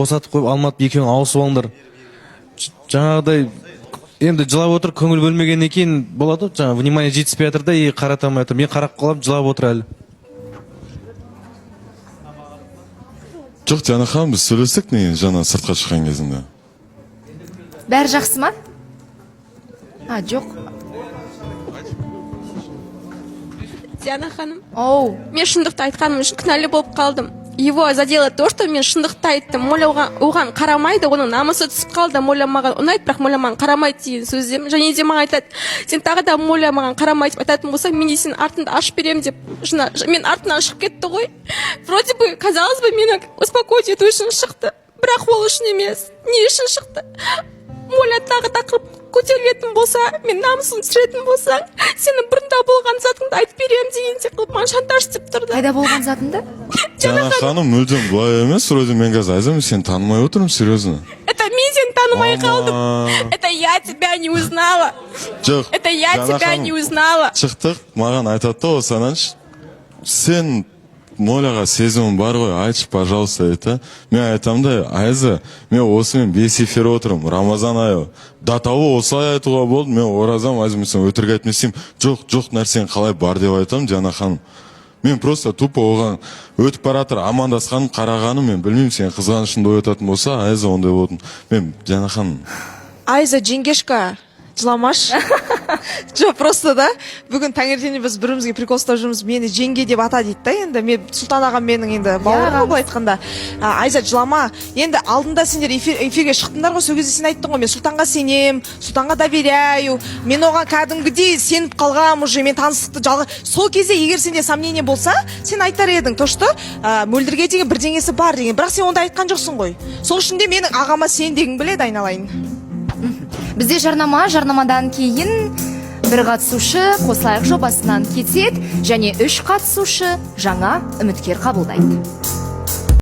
босатып қойып алматып екеуің ауысып алыңдар. Жаңағыдай енді жылап отыр, көңіл бөлмегеннен кейін болады, жаңа внимание жетіспей жатыр да, и қарата алмай жатыр. Мен қарап қалам, жылап отыр әлі. Жоқ, Жана ханым, біз сөйлестік не жаңа сыртқа шыққан кезінде. Бәрі жақсы ма? Жоқ. Диана ханым, Оу. мен шындықты айтқаным үшін кінәлі болып қалдым. Его задело то, что мен шындықты айттым. Моля оған қарамайды, оның намысы түсіп қалды. Моля маған ұнайды, бірақ Моля маған қарамайды деген сөздем. Және де маған айтады, сен тағы да Моля маған қарамайды деп айтатын болсаң, мен сенің артыңды ашып беремін деп. Мен артынан шығып кетті ғой. Вроде бы, казалось бы, мені успокоить ету үшін шықты. Бірақ ол үшін емес. Не үшін шықты? Моля тағы тақырып көтерілетін болса, мен намысын түсіретін болсаң, сенің бұрында болған затыңды айтып беремін дегенде қылып маған шантаж істеп тұрды. Қайда болған затыңды? Жана ханым, мүлдем былай емес, вроде мен қазір Айза, мен сені танымай отырмын, серьезно. Это мен сені танымай қалдым. Это я тебя не узнала. Жоқ. Это я тебя не узнала. Шықтық, маған айтады да осыдан, сен Моляға сезімім бар ғой, айтшы, пожалуйста, это. Мен айтам да, Айза, мен осымен 5 эфир отырмын, Рамазан айы. До того осылай айтуға болды, мен оразам, Айза, мен сен өтірік айтмесем, жоқ нәрсең қалай бар деп айтам, Жана ханым. Мен просто тупо оған өтіп баратыр, амандасқаным, қарағаным, мен білмеймін, сен қызғанышыңды оятатын болса, Айза ондай болдым. Мен, Жана ханым. Айза, жеңгешка, жыламаш. Жоқ, просто да, бүгін таңертеңде біз бірімізге прикол ұстап жүрміз, мені жеңге деп ата дейді да, енді мен Сұлтан ағам менің енді бауырым былай айтқанда. Айза, жылама. Енді алдында сендер эфирге шықтыңдар ғой, сол кезде сен айттың ғой, мен Сұлтанға сенем, Сұлтанға доверяю. Мен оған кәдімгідей сеніп қалғам уже, мен таныстықты жалға. Сол кезде егер сенде сомнение болса, сен айтар едің, то что мөлдірге деген бірдеңесі бар деген. Бірақ сен онда айтқан жоқсың ғой. Сол үшін де менің ағама сен деген біледі, айналайын. Бізде жарнамадан кейін бір қатысушы қосылайық жобасынан кетеді және 3 қатысушы жаңа үміткер қабылдайды.